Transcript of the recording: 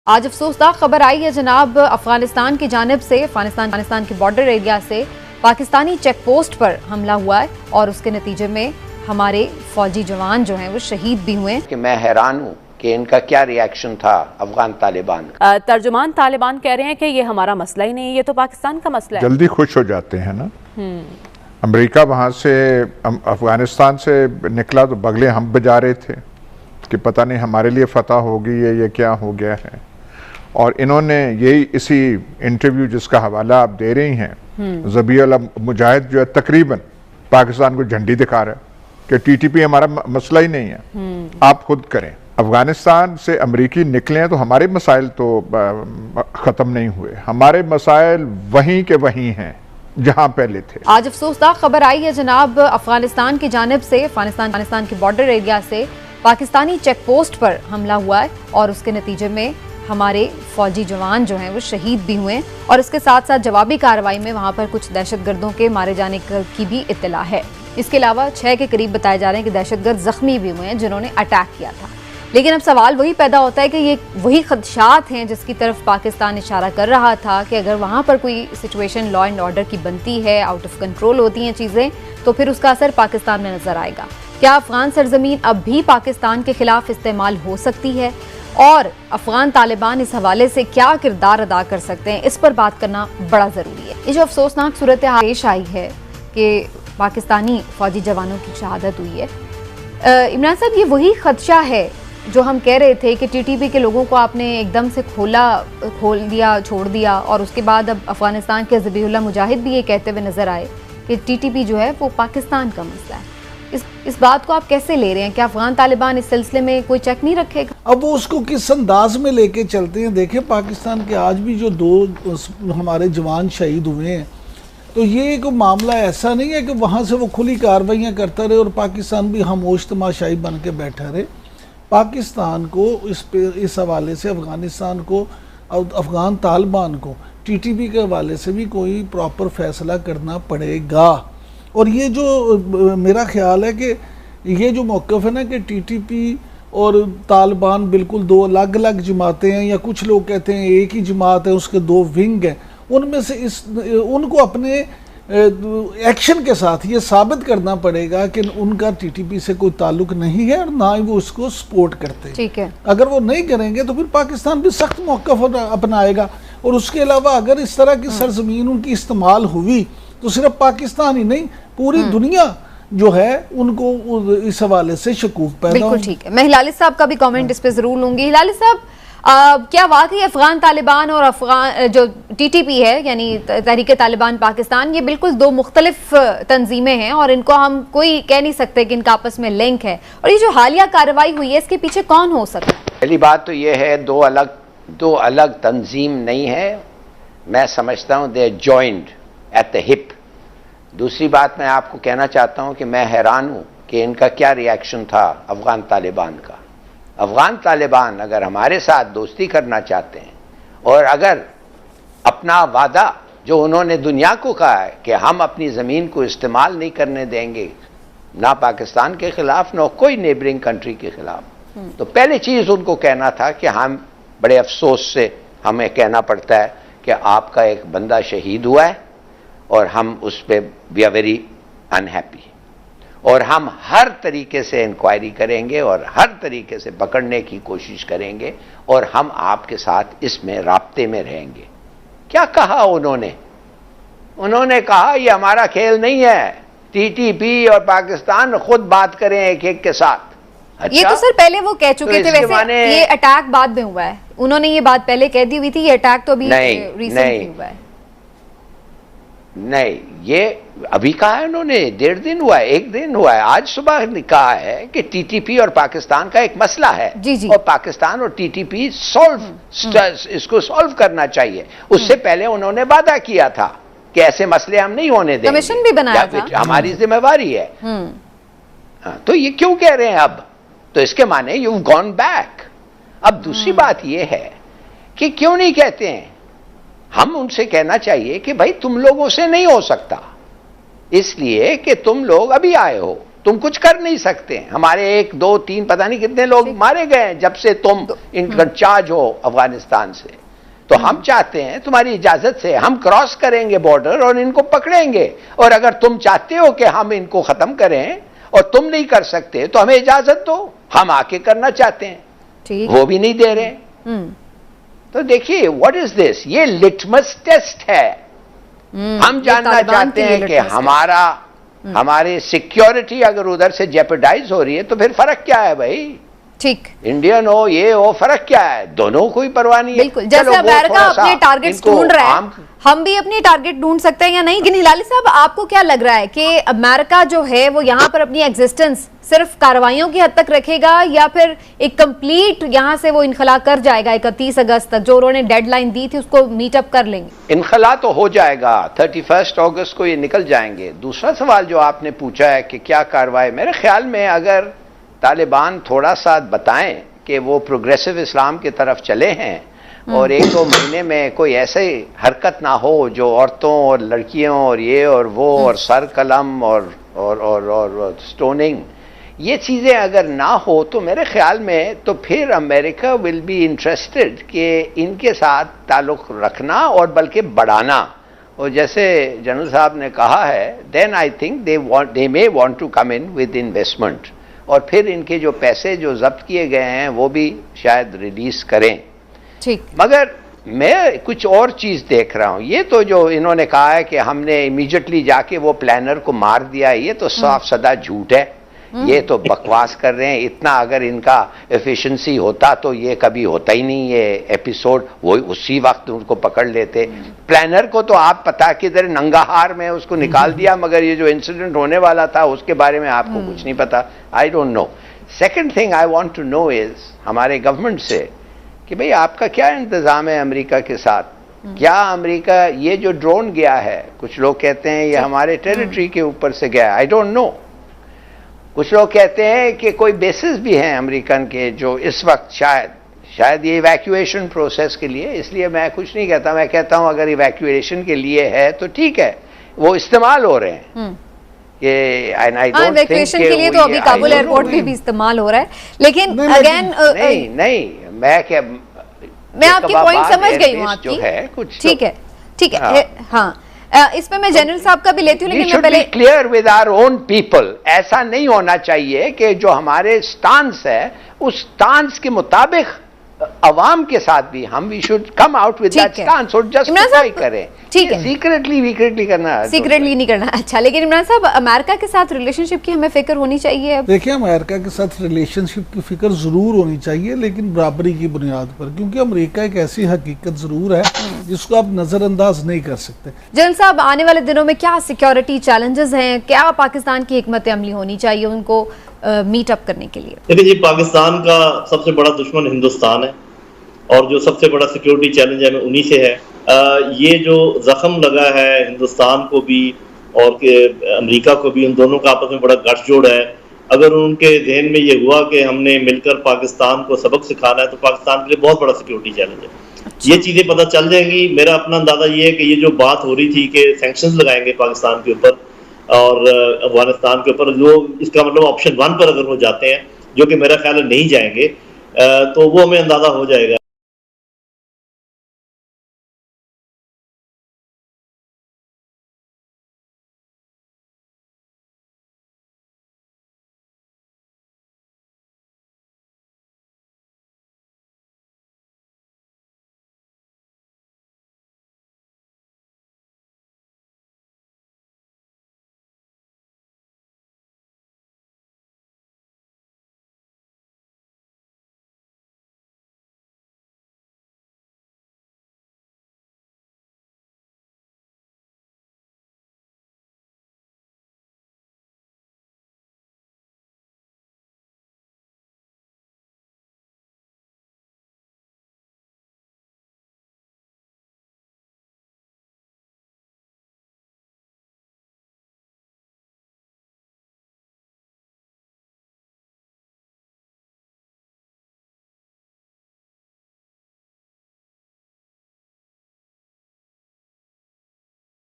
आज अफसोसनाक खबर आई है जनाब, अफगानिस्तान की जानिब से अफगानिस्तान के बॉर्डर एरिया से पाकिस्तानी चेक पोस्ट पर हमला हुआ है और उसके नतीजे में हमारे फौजी जवान जो हैं वो शहीद भी हुए हैं। कि मैं हैरान हूँ कि इनका क्या रिएक्शन था अफगान तालिबान का। तर्जुमान तालिबान कह रहे हैं कि ये हमारा मसला ही नहीं है, ये तो पाकिस्तान का मसला है। जल्दी खुश हो जाते हैं ना। अमेरिका वहां से अफगानिस्तान से निकला तो बगले हम बजा रहे थे कि पता नहीं हमारे लिए फतह होगी ये क्या हो गया है। और इन्होंने यही इसी इंटरव्यू जिसका हवाला आप दे रही हैं, ज़बीहुल्लाह मुजाहिद जो है तकरीबन पाकिस्तान को झंडी दिखा रहा है कि टीटीपी हमारा मसला ही नहीं है, आप खुद करें। अफगानिस्तान से अमरीकी निकले हैं तो हमारे मसाइल तो ख़त्म नहीं हुए, हमारे मसाइल वहीं के वहीं हैं जहां पहले थे। आज अफसोसनाक खबर आई है जनाब, अफगानिस्तान की जानिब से अफगानिस्तान के बॉर्डर एरिया से पाकिस्तानी चेक पोस्ट पर हमला हुआ है और उसके नतीजे में हमारे फौजी जवान जो हैं वो शहीद भी हुए हैं और इसके साथ साथ जवाबी कार्रवाई में वहां पर कुछ दहशतगर्दों के मारे जाने की भी इत्तला है। इसके अलावा 6 के करीब बताए जा रहे हैं कि दहशतगर्द जख्मी भी हुए हैं जिन्होंने अटैक किया था। लेकिन अब सवाल वही पैदा होता है कि ये वही खदशात हैं जिसकी तरफ पाकिस्तान इशारा कर रहा था कि अगर वहां पर कोई सिचुएशन लॉ एंड ऑर्डर की बनती है, आउट ऑफ कंट्रोल होती हैं चीज़ें, तो फिर उसका असर पाकिस्तान में नजर आएगा। क्या अफगान सरजमीन अब भी पाकिस्तान के खिलाफ इस्तेमाल हो सकती है और अफगान तालिबान इस हवाले से क्या किरदार अदा कर सकते हैं, इस पर बात करना बड़ा ज़रूरी है। ये जो अफसोसनाक सूरत हाल पेश आई है कि पाकिस्तानी फौजी जवानों की शहादत हुई है, इमरान साहब ये वही खदशा है जो हम कह रहे थे कि टीटीपी के लोगों को आपने एकदम से खोल दिया, छोड़ दिया और उसके बाद अब अफगानिस्तान के ज़बीहुल्लाह मुजाहिद भी ये कहते हुए नजर आए कि टीटीपी जो है वो पाकिस्तान का मसला है। इस बात को आप कैसे ले रहे हैं? क्या अफगान तालिबान इस सिलसिले में कोई चेक नहीं रखेगा? अब वो उसको किस अंदाज में लेके चलते हैं। देखें, पाकिस्तान के आज भी जो 2 हमारे जवान शहीद हुए हैं, तो ये एक मामला ऐसा नहीं है कि वहाँ से वो खुली कार्रवाइयाँ करता रहे और पाकिस्तान भी खामोश तमाशाई बन के बैठा रहे। पाकिस्तान को इस हवाले से अफगानिस्तान को, अफगान तालिबान को टीटीपी के हवाले से भी कोई प्रॉपर फैसला करना पड़ेगा। और ये जो मेरा ख्याल है कि ये जो मौक़िफ़ है ना कि टीटीपी और तालिबान बिल्कुल 2 अलग अलग जमातें हैं, या कुछ लोग कहते हैं एक ही जमात है, उसके 2 विंग हैं, उनमें से उनको अपने एक्शन के साथ ये साबित करना पड़ेगा कि उनका टीटीपी से कोई ताल्लुक नहीं है और ना ही वो उसको सपोर्ट करते हैं। ठीक है, अगर वो नहीं करेंगे तो फिर पाकिस्तान भी सख्त मौक़िफ़ अपनाएगा। और उसके अलावा अगर इस तरह की सरजमीन उनकी इस्तेमाल हुई तो सिर्फ पाकिस्तान ही नहीं, पूरी दुनिया जो है उनको इस हवाले से शकूक पैदा। बिल्कुल ठीक है, मैं हिलाली साहब का भी कमेंट इस पे जरूर लूंगी। हिलाली साहब, क्या वाकई अफगान तालिबान और अफगान जो टीटीपी है यानी तहरीक तालिबान पाकिस्तान, ये बिल्कुल 2 मुख्तलिफ तंजीमें हैं और इनको हम कोई कह नहीं सकते कि इनका आपस में लिंक है? और ये जो हालिया कार्रवाई हुई है इसके पीछे कौन हो सकता है? पहली बात तो ये है, दो अलग तंजीम नहीं है, मैं समझता हूँ दे जॉइंड एट द हिप। दूसरी बात मैं आपको कहना चाहता हूं कि मैं हैरान हूं कि इनका क्या रिएक्शन था अफगान तालिबान का। अफगान तालिबान अगर हमारे साथ दोस्ती करना चाहते हैं और अगर अपना वादा जो उन्होंने दुनिया को कहा है कि हम अपनी ज़मीन को इस्तेमाल नहीं करने देंगे, ना पाकिस्तान के खिलाफ ना कोई नेबरिंग कंट्री के खिलाफ, तो पहली चीज़ उनको कहना था कि हम बड़े अफसोस से हमें कहना पड़ता है कि आपका एक बंदा शहीद हुआ है और हम उस पर वी आर वेरी अनहैप्पी और हम हर तरीके से इंक्वायरी करेंगे और हर तरीके से पकड़ने की कोशिश करेंगे और हम आपके साथ इसमें राब्ते में रहेंगे। क्या कहा उन्होंने? उन्होंने कहा ये हमारा खेल नहीं है, टीटीपी और पाकिस्तान खुद बात करें एक एक के साथ। अच्छा? ये तो सर पहले वो कह चुके थे, वैसे ये अटैक बाद में हुआ है, उन्होंने ये बात पहले कह दी हुई थी, ये अटैक तो अभी रिसेंटली हुआ है। नहीं, ये अभी कहा है उन्होंने, 1.5 दिन हुआ है, 1 दिन हुआ है। आज सुबह कहा है कि टीटीपी और पाकिस्तान का एक मसला है जी। और पाकिस्तान और टीटीपी इसको सॉल्व करना चाहिए। उससे पहले उन्होंने वादा किया था कि ऐसे मसले हम नहीं होने देंगे, कमीशन भी बनाया था, हमारी जिम्मेवारी है। तो ये क्यों कह रहे हैं अब? तो इसके माने यू गॉन बैक। अब दूसरी बात यह है कि क्यों नहीं कहते हैं, हम उनसे कहना चाहिए कि भाई तुम लोगों से नहीं हो सकता, इसलिए कि तुम लोग अभी आए हो, तुम कुछ कर नहीं सकते। हमारे 1, 2, 3 पता नहीं कितने लोग मारे गए जब से तुम इंचार्ज हो अफगानिस्तान से। तो हम चाहते हैं तुम्हारी इजाजत से हम क्रॉस करेंगे बॉर्डर और इनको पकड़ेंगे, और अगर तुम चाहते हो कि हम इनको खत्म करें और तुम नहीं कर सकते तो हमें इजाजत दो, हम आके करना चाहते हैं, वो भी नहीं दे रहे। तो देखिए व्हाट इज दिस, ये लिटमस टेस्ट है। हम जानना चाहते हैं कि हमारी सिक्योरिटी अगर उधर से जेपरडाइज हो रही है तो फिर फर्क क्या है भाई? ठीक, इंडियन हो ये हो, फर्क क्या है? दोनों कोई परवाह नहीं है। बिल्कुल, जैसे अमेरिका अपने टारगेट्स ढूंढ रहा है, हम भी अपनी टारगेट ढूंढ सकते हैं या नहीं? लेकिन हिलाली साहब, आपको क्या लग रहा है कि अमेरिका जो है वो यहाँ पर अपनी एग्जिस्टेंस सिर्फ कार्रवाइयों की हद तक रखेगा, या फिर एक कंप्लीट यहाँ से वो इनखला कर जाएगा 31 अगस्त तक, जो उन्होंने डेडलाइन दी थी उसको मीटअप कर लेंगे? इनखला तो हो जाएगा, 31 अगस्त को ये निकल जाएंगे। दूसरा सवाल जो आपने पूछा है कि क्या कार्रवाई, मेरे ख्याल में अगर तालिबान थोड़ा सा बताएं कि वो प्रोग्रेसिव इस्लाम की तरफ चले हैं और 1-2 महीने में कोई ऐसे हरकत ना हो जो औरतों और लड़कियों और ये और वो और सर कलम और स्टोनिंग, ये चीज़ें अगर ना हो तो मेरे ख्याल में तो फिर अमेरिका विल बी इंटरेस्टेड कि इनके साथ ताल्लुक़ रखना और बल्कि बढ़ाना। और जैसे जनरल साहब ने कहा है, then I think they may want to come in with investment, और फिर इनके जो पैसे जो जब्त किए गए हैं वो भी शायद रिलीज करें। ठीक, मगर मैं कुछ और चीज देख रहा हूं। ये तो जो इन्होंने कहा है कि हमने इमीडिएटली जाके वो प्लानर को मार दिया, ये तो साफ सदा झूठ है, ये तो बकवास कर रहे हैं। इतना अगर इनका एफिशिएंसी होता तो ये कभी होता ही नहीं ये एपिसोड, वो उसी वक्त उनको पकड़ लेते। प्लानर को तो आप पता किधर नंगाहार में उसको निकाल दिया, मगर ये जो इंसिडेंट होने वाला था उसके बारे में आपको कुछ नहीं पता। I don't know. Second thing I want to know is हमारे गवर्नमेंट से कि भाई आपका क्या इंतजाम है अमेरिका के साथ? क्या अमेरिका, ये जो ड्रोन गया है, कुछ लोग कहते हैं ये हमारे टेरिटरी के ऊपर से गया है, आई डोंट नो। कुछ लोग कहते हैं कि कोई बेसिस भी हैं अमेरिकन के जो इस वक्त शायद ये इवैक्यूएशन प्रोसेस के लिए, इसलिए मैं कुछ नहीं कहता। मैं कहता हूं अगर इवैक्यूएशन के लिए है तो ठीक है, वो इस्तेमाल हो रहे हैं। ये इवैक्यूएशन के लिए तो अभी काबुल एयरपोर्ट पे भी इस्तेमाल हो रहा है, लेकिन अगेन नहीं मैं आपकी पॉइंट समझ गई हूँ आपकी, है कुछ, ठीक है, हाँ इसमें मैं जनरल साहब का भी लेती हूँ, लेकिन मैं पहले clear with our own people. ऐसा नहीं होना चाहिए कि जो हमारे स्टांस है उस स्टांस के मुताबिक अवाम के साथ भी हम we should come out with that stance और जस्टिफाई करें। ठीक है, सीक्रेटली करना, सीक्रेटली नहीं करना। अच्छा, लेकिन इमरान साहब, अमेरिका के साथ रिलेशनशिप की हमें फिक्र होनी चाहिए? देखिए, अमेरिका के साथ रिलेशनशिप की फिक्र जरूर होनी चाहिए, लेकिन बराबरी की बुनियाद पर, क्योंकि अमेरिका एक ऐसी हकीकत जरूर है जिसको आप नजरअंदाज नहीं कर सकते। जनरल साहब, आने वाले दिनों में क्या सिक्योरिटी चैलेंजेस हैं? क्या पाकिस्तान की हिकमत अमली होनी चाहिए उनको मीटअप करने के लिए? देखिए जी, पाकिस्तान का सबसे बड़ा दुश्मन हिंदुस्तान है और जो सबसे बड़ा सिक्योरिटी चैलेंज है उन्हीं से है। ये जो जख्म लगा है हिंदुस्तान को भी और अमेरिका को भी, उन दोनों का आपस में बड़ा गठजोड़ है। अगर उनके जहन में ये हुआ कि हमने मिलकर पाकिस्तान को सबक सिखाना है तो पाकिस्तान के लिए बहुत बड़ा सिक्योरिटी चैलेंज है। अच्छा। ये चीज़ें पता चल जाएंगी। मेरा अपना अंदाजा ये है कि ये जो बात हो रही थी कि सैंक्शंस लगाएंगे पाकिस्तान के ऊपर और अफगानिस्तान के ऊपर, जो इसका मतलब ऑप्शन 1 पर अगर वो जाते हैं, जो कि मेरा ख्याल है नहीं जाएंगे, तो वो हमें अंदाजा हो जाएगा।